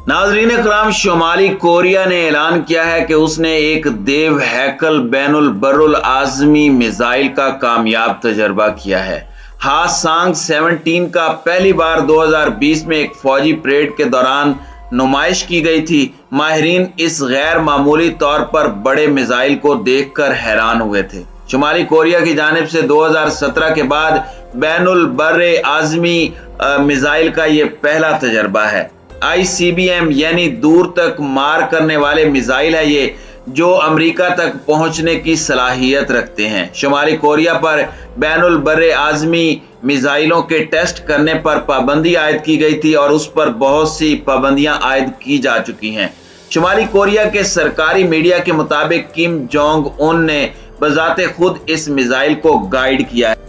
नाजरीन इकराम, शुमाली कोरिया ने ऐलान किया है कि उसने एक देव हैकल बैनुल बरुल आज़मी मिसाइल का कामयाब तजर्बा किया है। हासांग 17 का पहली बार 2020 में एक फौजी परेड के दौरान नुमाइश की गई थी। माहिरीन इस गैर मामूली तौर पर बड़े मिसाइल को देखकर हैरान हुए थे। शुमाली कोरिया की जानिब से 2017 के बाद बैनुल बर्रे आज़मी मिसाइल का ये पहला तजर्बा है। ICBM यानी दूर तक मार करने वाले मिसाइल है ये, जो अमेरिका तक पहुंचने की सलाहियत रखते हैं। शुमाली कोरिया पर बैनुल बर्रे आज़मी मिसाइलों के टेस्ट करने पर पाबंदी आयद की गई थी और उस पर बहुत सी पाबंदियां आयद की जा चुकी हैं। शुमाली कोरिया के सरकारी मीडिया के मुताबिक किम जोंग उन ने बजाते खुद इस मिसाइल को गाइड किया है।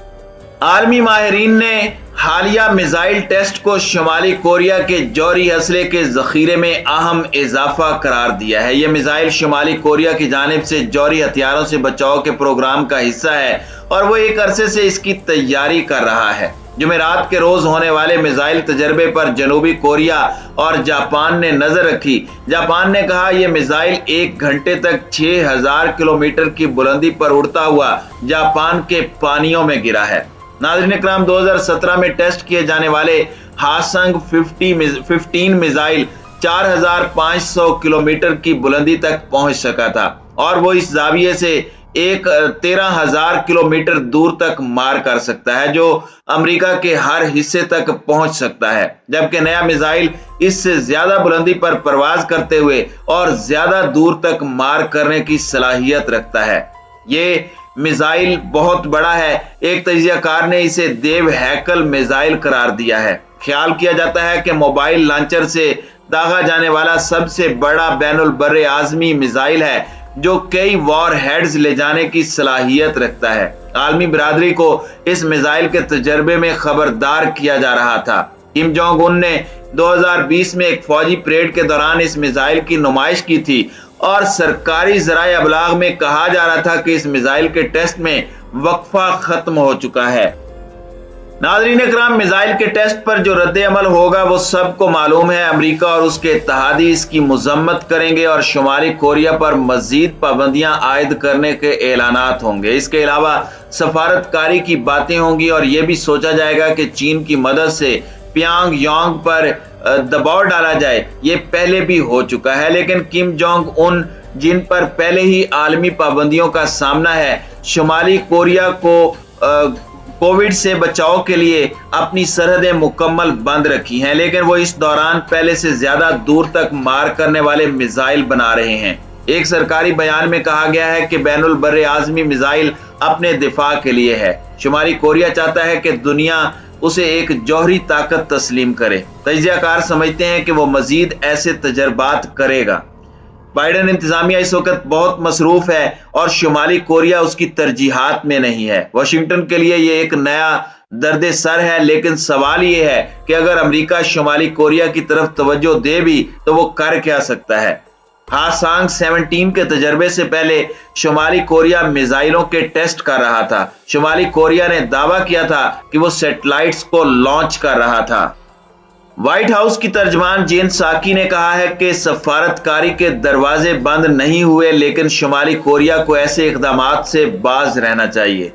आर्मी माहिरीन ने हालिया मिसाइल टेस्ट को शुमाली कोरिया के जौहरी असले के जखीरे में अहम इजाफा करार दिया है। यह मिसाइल शुमाली कोरिया की जानिब से जौहरी हथियारों से बचाव के प्रोग्राम का हिस्सा है और वो एक अरसे से इसकी तैयारी कर रहा है। जुमेरात के रोज होने वाले मिसाइल तजर्बे पर जनूबी कोरिया और जापान ने नजर रखी। जापान ने कहा यह मिसाइल 1 घंटे तक 6000 किलोमीटर की बुलंदी पर उड़ता हुआ जापान के पानियों में गिरा है। नाज़रीन इकराम, 2017 में टेस्ट किए जाने वाले हासंग 15 मिसाइल 4500 किलोमीटर की बुलंदी तक पहुंच सका था और वो इस जाविये से 13,000 किलोमीटर दूर तक मार कर सकता है, जो अमेरिका के हर हिस्से तक पहुंच सकता है। जबकि नया मिसाइल इससे ज्यादा बुलंदी पर परवाज करते हुए और ज्यादा दूर तक मार करने की सलाहियत रखता है। ये मिसाइल बहुत बड़ा है। एक तजियाकार ने इसे देव हैकल मिसाइल करार दिया है। ख्याल किया जाता है कि मोबाइल लॉन्चर से दागा जाने वाला सबसे बड़ा बैनुल बर्रे आज़मी मिसाइल है, जो कई वॉर हेड्स ले जाने की सलाहियत रखता है। आलमी बिरादरी को इस मिसाइल के तजर्बे में खबरदार किया जा रहा था। किम जोंग उन ने 2020 में एक फौजी परेड के दौरान इस मिसाइल की नुमाइश की थी और सरकारी ज़राए अबलाग में कहा जा रहा था कि इस मिसाइल के टेस्ट में वक्फा खत्म हो चुका है। नाज़रीन इकराम, मिसाइल के टेस्ट पर जो रद्द अमल होगा वो सबको मालूम है। अमेरिका और उसके इत्तेहादी इसकी मजम्मत करेंगे और शुमाली कोरिया पर मजीद पाबंदियां आयद करने के ऐलानात होंगे। इसके अलावा सफारतकारी की बातें होंगी और ये भी सोचा जाएगा कि चीन की मदद से प्योंगयांग पर दबाव डाला जाए। ये पहले भी हो चुका है, लेकिन किम जोंग उन, जिन पर पहले ही आलमी पाबंदियों का सामना है, शुमाली कोरिया को कोविड से बचाव के लिए अपनी सरहदें मुकम्मल बंद रखी हैं, लेकिन वो इस दौरान पहले से ज्यादा दूर तक मार करने वाले मिसाइल बना रहे हैं। एक सरकारी बयान में कहा गया है कि बैनुल बर्रे आज़मी मिसाइल अपने दिफा के लिए है। शुमाली कोरिया चाहता है कि दुनिया उसे एक जौहरी ताकत तस्लीम करे। तजियाकार समझते हैं कि वो मजीद ऐसे तजर्बात करेगा। बाइडेन इंतजामिया इस वक्त बहुत मसरूफ है और शुमाली कोरिया उसकी तरजीहात में नहीं है। वाशिंगटन के लिए ये एक नया दर्द सर है, लेकिन सवाल ये है कि अगर अमेरिका शुमाली कोरिया की तरफ तवज्जो दे भी तो वो कर क्या सकता है। हासांग 17 के तजर्बे से पहले शुमाली कोरिया मिसाइलों के टेस्ट कर रहा था। शुमाली कोरिया ने दावा किया था कि वो सैटेलाइट्स को लॉन्च कर रहा था। व्हाइट हाउस की तर्जमान जेन साकी ने कहा है कि सफारतकारी के दरवाजे बंद नहीं हुए, लेकिन शुमाली कोरिया को ऐसे इक़दामात से बाज रहना चाहिए।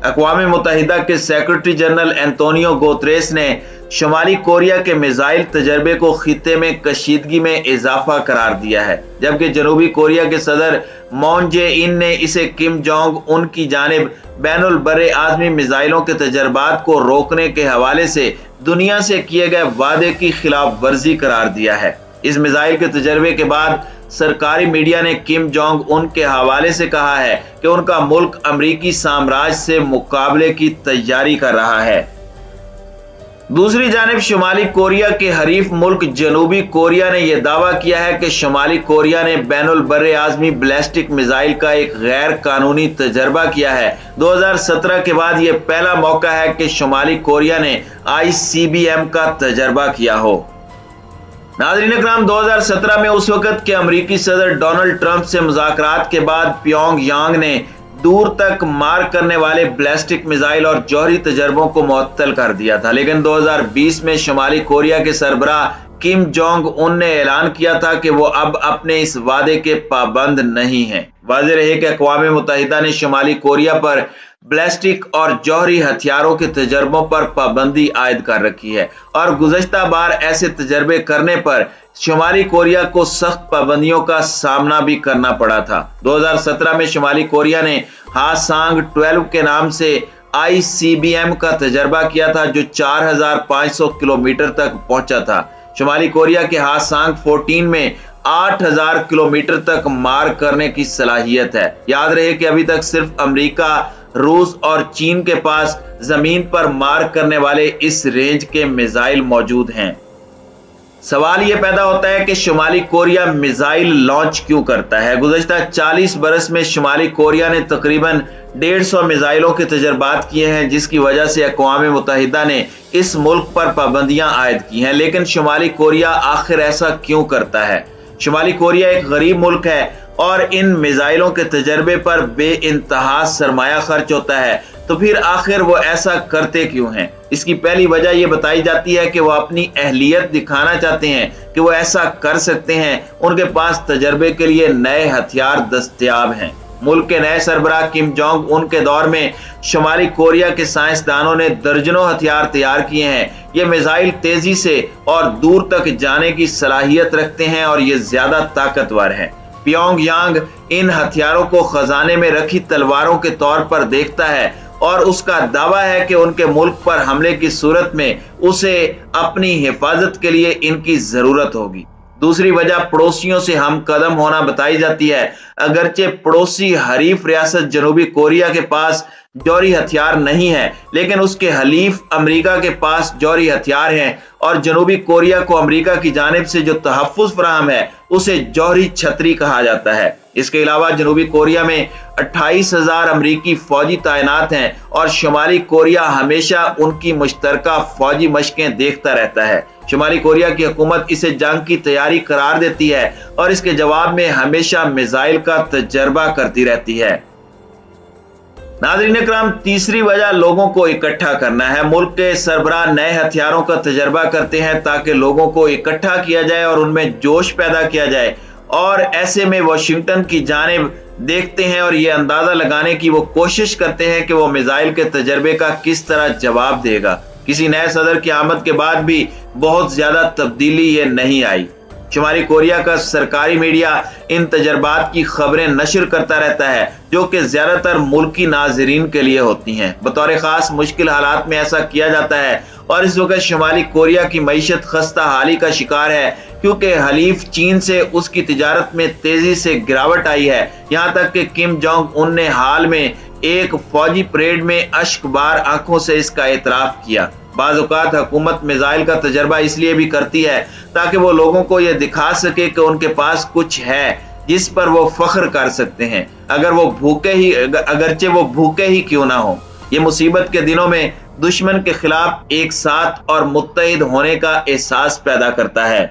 अक़वाम मुत्तहिदा के सेक्रेटरी जनरल एंटोनियो गुतेरेस ने शुमाली कोरिया के मिसाइल तजर्बे को खित्ते में कशीदगी में इजाफा करार दिया है, जबकि जनूबी कोरिया के सदर मून जे इन ने इसे किम जोंग उन की जानिब बैनुल बर्रे आज़मी मिसाइलों के तजर्बात को रोकने के हवाले से दुनिया से किए गए वादे की खिलाफ वर्जी करार दिया है। इस मिसाइल के तजर्बे के बाद सरकारी मीडिया ने किम जोंग उन के हवाले से कहा है कि उनका मुल्क अमरीकी साम्राज्य से मुकाबले की तैयारी कर रहा है। दूसरी जानिब शुमाली कोरिया के हरीफ मुल्क जनूबी कोरिया ने यह दावा किया है कि शुमाली कोरिया ने बैनुल बर्रे आज़मी बैलिस्टिक मिसाइल का एक गैर कानूनी तजर्बा किया है। 2017 के बाद यह पहला मौका है कि शुमाली कोरिया ने ICBM का तजर्बा किया हो। नाज़रीन इकराम, 2017 में उस वक्त के अमरीकी सदर डोनाल्ड ट्रंप से मुज़ाकरात के बाद प्योंगयांग ने दूर तक मार करने वाले बैलिस्टिक मिसाइल और जौहरी तजर्बों को मुअत्तल कर दिया था, लेकिन 2020 में शुमाली कोरिया के सरबराह किम जोंग उन ने ऐलान किया था कि वो अब अपने इस वादे के पाबंद नहीं हैं। वाज़ेह रहे कि अक़वाम मुत्तहिदा ने शुमाली कोरिया पर बैलिस्टिक और जौहरी हथियारों के तजर्बों पर पाबंदी आयद कर रखी है और गुज़श्ता बार ऐसे तजर्बे करने पर शुमाली कोरिया को सख्त पाबंदियों का सामना भी करना पड़ा था। 2017 में शुमाली कोरिया ने हासांग 12 के नाम से ICBM का तजर्बा किया था जो 4500 किलोमीटर तक पहुंचा था। शुमाली कोरिया के हासांग 14 में 8000 किलोमीटर तक मार करने की सलाहियत है। याद रहे कि अभी तक सिर्फ अमेरिका, रूस और चीन के पास जमीन पर मार करने वाले इस रेंज के मिसाइल मौजूद हैं। सवाल यह पैदा होता है कि शुमाली कोरिया मिसाइल लॉन्च क्यों करता है। गुज़श्ता 40 बरस में शुमाली कोरिया ने तकरीबन 150 मिसाइलों के तजर्बात किए हैं, जिसकी वजह से अक़वाम मुत्तहिदा ने इस मुल्क पर पाबंदियां आयद की हैं। लेकिन शुमाली कोरिया आखिर ऐसा क्यों करता है? शुमाली कोरिया एक गरीब मुल्क है और इन मिसाइलों के तजर्बे पर बेइंतहा सरमाया खर्च होता है, तो फिर आखिर वो ऐसा करते क्यों हैं? इसकी पहली वजह यह बताई जाती है कि वो अपनी अहलियत दिखाना चाहते हैं कि वो ऐसा कर सकते हैं। उनके पास तजर्बे के लिए नए हथियार दस्तयाब हैं। मुल्क के नए सरबराह किम जोंग उन के दौर में शुमाली कोरिया के साइंसदानों ने दर्जनों हथियार तैयार किए हैं। ये मिसाइल तेजी से और दूर तक जाने की सलाहियत रखते हैं और ये ज्यादा ताकतवर हैं। प्योंगयांग इन हथियारों को खजाने में रखी तलवारों के तौर पर देखता है और उसका दावा है कि उनके मुल्क पर हमले की सूरत में उसे अपनी हिफाजत के लिए इनकी जरूरत होगी। दूसरी वजह पड़ोसियों से हम कदम होना बताई जाती है। अगरचे पड़ोसी हरीफ रियासत जनूबी कोरिया के पास जौहरी हथियार नहीं है, लेकिन उसके हलीफ अमेरिका के पास जौहरी हथियार हैं और जनूबी कोरिया को अमेरिका की जानिब से जो तहफ़्फ़ुज़ फराहम है उसे जौहरी छतरी कहा जाता है। इसके अलावा जनूबी कोरिया में 28,000 अमरीकी फौजी तैनात हैं और शुमाली कोरिया हमेशा उनकी मुश्तरका फौजी मशकें देखता रहता है। शुमाली कोरिया की हुकूमत इसे जंग की तैयारी करार देती है और इसके जवाब में हमेशा मिसाइल का तजर्बा करती रहती है। नाज़रीन इकराम, तीसरी वजह लोगों को इकट्ठा करना है। मुल्क के सरबराह नए हथियारों का तजर्बा करते हैं ताकि लोगों को इकट्ठा किया जाए और उनमें जोश पैदा किया जाए, और ऐसे में वाशिंगटन की जानिब देखते हैं और ये अंदाजा लगाने की वो कोशिश करते हैं कि वो मिसाइल के तजर्बे का किस तरह जवाब देगा। किसी नए सदर की आमद के बाद भी बहुत ज्यादा तब्दीली ये नहीं आई। शुमाली कोरिया का सरकारी मीडिया इन तजर्बात की खबरें नशर करता रहता है जो कि ज्यादातर मुल्की नाजरीन के लिए होती हैं। बतौर खास मुश्किल हालात में ऐसा किया जाता है और इस वक्त शुमाली कोरिया की मईशत खस्ता हाली का शिकार है क्योंकि हलीफ चीन से उसकी तिजारत में तेजी से गिरावट आई है। यहाँ तक कि किम जोंग उन ने हाल में एक फौजी परेड में अश्कबार आंखों से इसका एतराफ किया। बाज़ औक़ात हुकूमत मिसाइल का तजर्बा इसलिए भी करती है ताकि वो लोगों को ये दिखा सके कि उनके पास कुछ है जिस पर वो फख्र कर सकते हैं, अगरचे वो भूखे ही क्यों ना हो। ये मुसीबत के दिनों में दुश्मन के खिलाफ एक साथ और मुत्तहिद होने का एहसास पैदा करता है।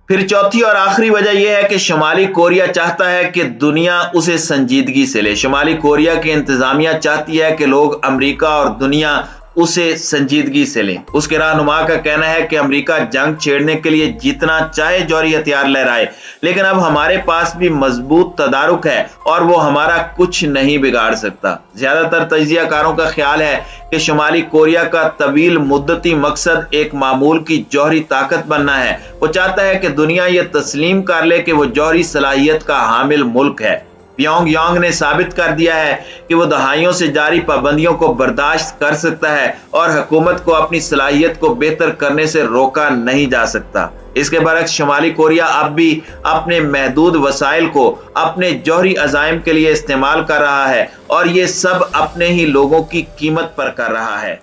फिर चौथी और आखिरी वजह यह है कि शुमाली कोरिया चाहता है कि दुनिया उसे संजीदगी से ले। शुमाली कोरिया की इंतजामिया चाहती है कि लोग अमेरिका और दुनिया उसे संजीदगी से लें। उसके रहनुमा का कहना है कि अमेरिका जंग छेड़ने के लिए जितना चाहे जौहरी हथियार लहराए, लेकिन अब हमारे पास भी मजबूत तदारुक है और वो हमारा कुछ नहीं बिगाड़ सकता। ज्यादातर तजियाकारों का ख्याल है कि शुमाली कोरिया का तवील मुद्दती मकसद एक मामूल की जौहरी ताकत बनना है। वो चाहता है कि दुनिया ये तस्लीम कर ले कि वो जौहरी सलाहियत का हामिल मुल्क है। प्योंगयांग ने साबित कर दिया है कि वो दहाइयों से जारी पाबंदियों को बर्दाश्त कर सकता है और हुकूमत को अपनी सलाहियत को बेहतर करने से रोका नहीं जा सकता। इसके बरक्स शुमाली कोरिया अब भी अपने महदूद वसाइल को अपने जौहरी अज़ाइम के लिए इस्तेमाल कर रहा है और ये सब अपने ही लोगों की कीमत पर कर रहा है।